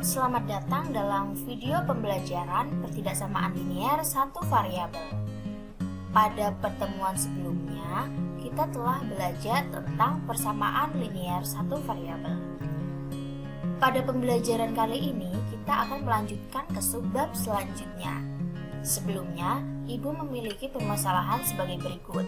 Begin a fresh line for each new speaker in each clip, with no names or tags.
selamat datang dalam video pembelajaran pertidaksamaan linier satu variabel. Pada pertemuan sebelumnya, kita telah belajar tentang persamaan linier satu variabel. Pada pembelajaran kali ini, kita akan melanjutkan ke subbab selanjutnya. Sebelumnya, Ibu memiliki permasalahan sebagai berikut.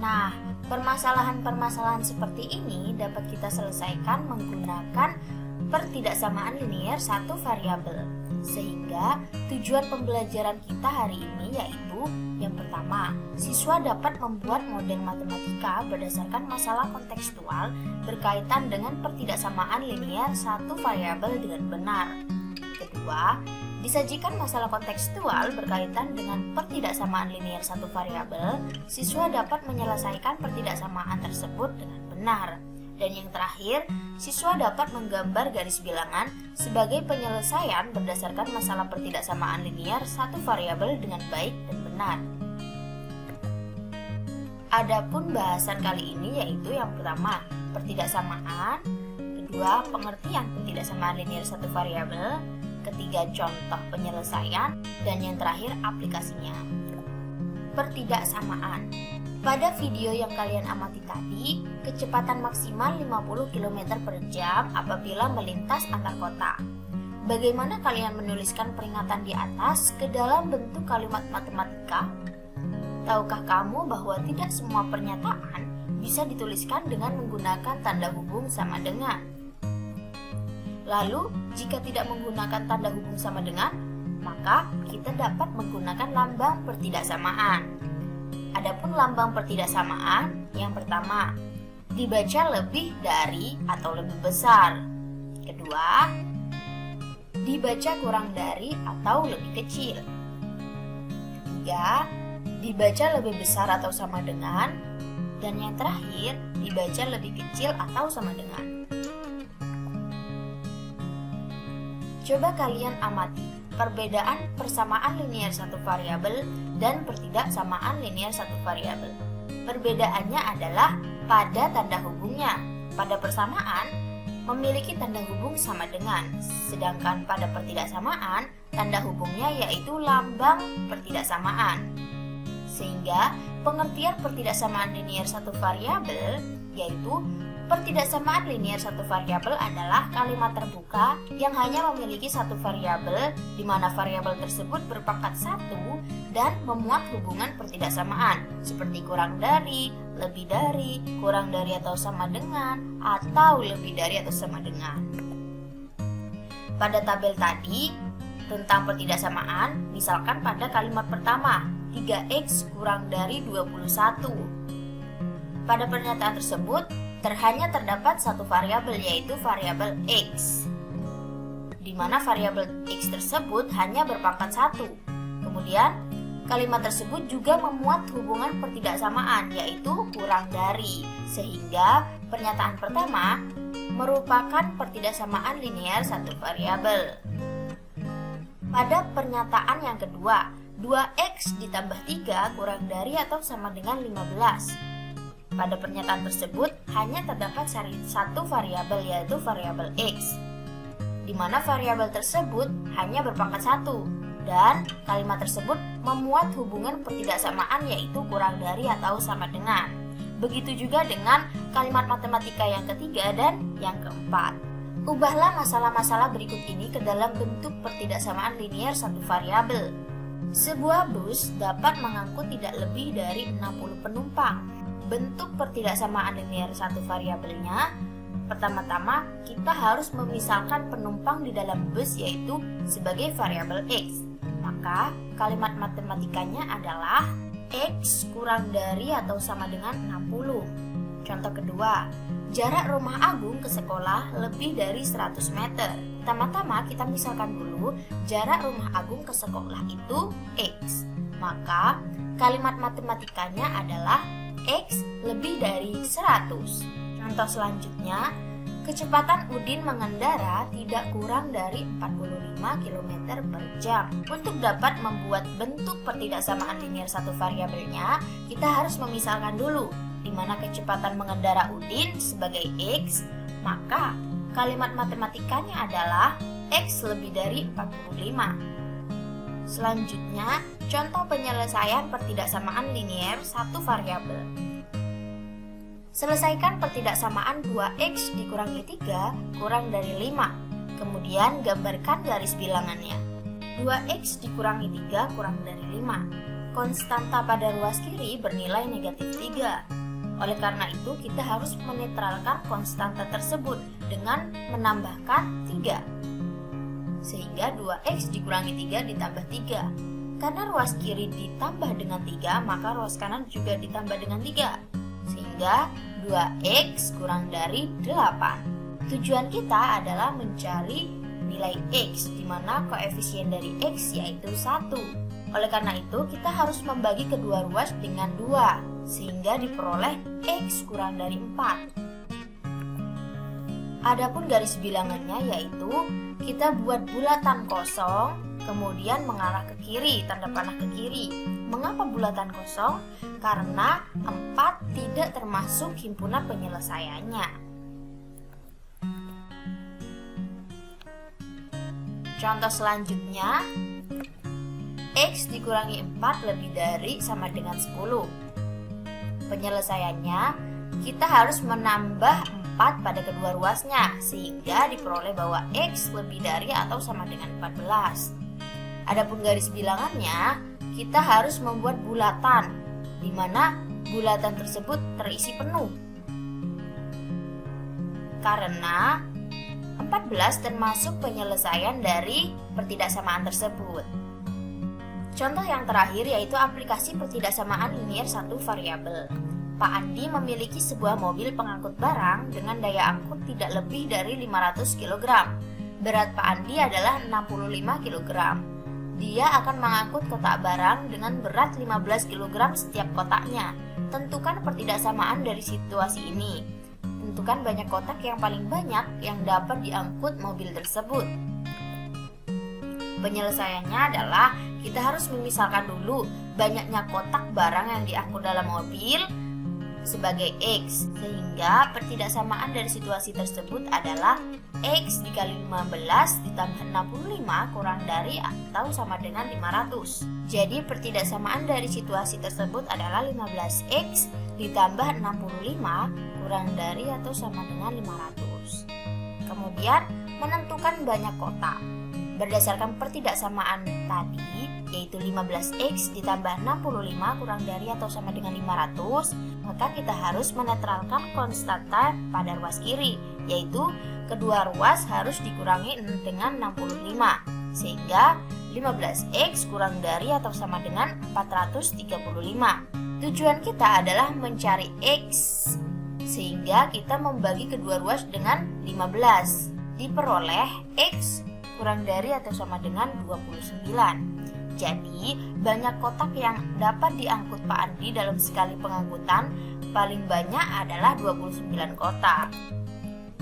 Nah, permasalahan-permasalahan seperti ini dapat kita selesaikan menggunakan pertidaksamaan linier satu variabel. Sehingga tujuan pembelajaran kita hari ini yaitu yang pertama, siswa dapat membuat model matematika berdasarkan masalah kontekstual berkaitan dengan pertidaksamaan linier satu variabel dengan benar. Kedua, disajikan masalah kontekstual berkaitan dengan pertidaksamaan linier satu variabel, siswa dapat menyelesaikan pertidaksamaan tersebut dengan benar. Dan yang terakhir, siswa dapat menggambar garis bilangan sebagai penyelesaian berdasarkan masalah pertidaksamaan linier satu variabel dengan baik dan benar. Adapun bahasan kali ini yaitu yang pertama, pertidaksamaan, kedua, pengertian pertidaksamaan linier satu variabel, ketiga, contoh penyelesaian, dan yang terakhir, aplikasinya. Pertidaksamaan. Pada video yang kalian amati tadi, kecepatan maksimal 50 km per jam apabila melintas antar kota. Bagaimana kalian menuliskan peringatan di atas ke dalam bentuk kalimat matematika? Tahukah kamu bahwa tidak semua pernyataan bisa dituliskan dengan menggunakan tanda hubung sama dengan? Lalu, jika tidak menggunakan tanda hubung sama dengan, maka kita dapat menggunakan lambang pertidaksamaan. Adapun lambang pertidaksamaan, yang pertama, dibaca lebih dari atau lebih besar. Kedua, dibaca kurang dari atau lebih kecil. Tiga, dibaca lebih besar atau sama dengan. Dan yang terakhir, dibaca lebih kecil atau sama dengan. Coba kalian amati perbedaan persamaan linier satu variabel dan pertidaksamaan linier satu variabel. Perbedaannya adalah pada tanda hubungnya. Pada persamaan memiliki tanda hubung sama dengan, sedangkan pada pertidaksamaan tanda hubungnya yaitu lambang pertidaksamaan. Sehingga pengertian pertidaksamaan linier satu variabel yaitu pertidaksamaan linier satu variabel adalah kalimat terbuka yang hanya memiliki satu variabel di mana variabel tersebut berpangkat satu dan memuat hubungan pertidaksamaan seperti kurang dari, lebih dari, kurang dari atau sama dengan, atau lebih dari atau sama dengan. Pada tabel tadi tentang pertidaksamaan, misalkan pada kalimat pertama 3x kurang dari 21. Pada pernyataan tersebut hanya terdapat satu variabel yaitu variabel x, di mana variabel x tersebut hanya berpangkat satu. Kemudian kalimat tersebut juga memuat hubungan pertidaksamaan yaitu kurang dari, sehingga pernyataan pertama merupakan pertidaksamaan linier satu variabel. Pada pernyataan yang kedua, 2x ditambah 3 kurang dari atau sama dengan 15. Pada pernyataan tersebut hanya terdapat satu variabel yaitu variabel x, di mana variabel tersebut hanya berpangkat satu dan kalimat tersebut memuat hubungan pertidaksamaan yaitu kurang dari atau sama dengan. Begitu juga dengan kalimat matematika yang ketiga dan yang keempat. Ubahlah masalah-masalah berikut ini ke dalam bentuk pertidaksamaan linier satu variabel. Sebuah bus dapat mengangkut tidak lebih dari 60 penumpang. Bentuk pertidaksamaan linier satu variabelnya, pertama-tama kita harus memisalkan penumpang di dalam bus yaitu sebagai variabel X. Maka kalimat matematikanya adalah X kurang dari atau sama dengan 60. Contoh kedua, jarak rumah Agung ke sekolah lebih dari 100 meter. Pertama-tama kita misalkan dulu jarak rumah Agung ke sekolah itu X. Maka kalimat matematikanya adalah X lebih dari 100. Contoh selanjutnya, kecepatan Udin mengendara tidak kurang dari 45 km per jam. Untuk dapat membuat bentuk pertidaksamaan linier satu variabelnya, kita harus memisalkan dulu di mana kecepatan mengendara Udin sebagai X, maka kalimat matematikanya adalah X lebih dari 45. Selanjutnya, contoh penyelesaian pertidaksamaan linier satu variabel. Selesaikan pertidaksamaan 2X dikurangi 3 kurang dari 5. Kemudian gambarkan garis bilangannya. 2X dikurangi 3 kurang dari 5. Konstanta pada ruas kiri bernilai negatif 3. Oleh karena itu, kita harus menetralkan konstanta tersebut dengan menambahkan 3. Sehingga 2X dikurangi 3 ditambah 3. Karena ruas kiri ditambah dengan 3, maka ruas kanan juga ditambah dengan 3. Sehingga 2X kurang dari 8. Tujuan kita adalah mencari nilai X, di mana koefisien dari X yaitu 1. Oleh karena itu, kita harus membagi kedua ruas dengan 2, sehingga diperoleh X kurang dari 4. Adapun garis bilangannya yaitu kita buat bulatan kosong, kemudian mengarah ke kiri, tanda panah ke kiri. Mengapa bulatan kosong? Karena 4 tidak termasuk himpunan penyelesaiannya. Contoh selanjutnya, X dikurangi 4 lebih dari sama dengan 10. Penyelesaiannya, kita harus menambah 4 pada kedua ruasnya, sehingga diperoleh bahwa X lebih dari atau sama dengan 14. Adapun garis bilangannya, kita harus membuat bulatan, di mana bulatan tersebut terisi penuh. Karena 14 termasuk penyelesaian dari pertidaksamaan tersebut. Contoh yang terakhir yaitu aplikasi pertidaksamaan linier satu variabel. Pak Andi memiliki sebuah mobil pengangkut barang dengan daya angkut tidak lebih dari 500 kg. Berat Pak Andi adalah 65 kg. Dia akan mengangkut kotak barang dengan berat 15 kg setiap kotaknya. Tentukan pertidaksamaan dari situasi ini. Tentukan banyak kotak yang paling banyak yang dapat diangkut mobil tersebut. Penyelesaiannya adalah kita harus memisalkan dulu banyaknya kotak barang yang diangkut dalam mobil sebagai X, sehingga pertidaksamaan dari situasi tersebut adalah X dikali 15 ditambah 65 kurang dari atau sama dengan 500. Jadi pertidaksamaan dari situasi tersebut adalah 15X ditambah 65 kurang dari atau sama dengan 500. Kemudian menentukan banyak kotak. Berdasarkan pertidaksamaan tadi, yaitu 15X ditambah 65 kurang dari atau sama dengan 500, maka kita harus menetralkan konstanta pada ruas kiri, yaitu kedua ruas harus dikurangi dengan 65, sehingga 15X kurang dari atau sama dengan 435. Tujuan kita adalah mencari X, sehingga kita membagi kedua ruas dengan 15. Diperoleh X kurang dari atau sama dengan 29. Jadi, banyak kotak yang dapat diangkut Pak Andi dalam sekali pengangkutan paling banyak adalah 29 kotak.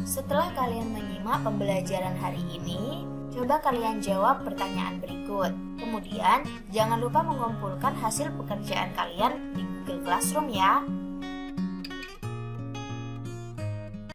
Setelah kalian menyimak pembelajaran hari ini, coba kalian jawab pertanyaan berikut. Kemudian, jangan lupa mengumpulkan hasil pekerjaan kalian di Google Classroom ya.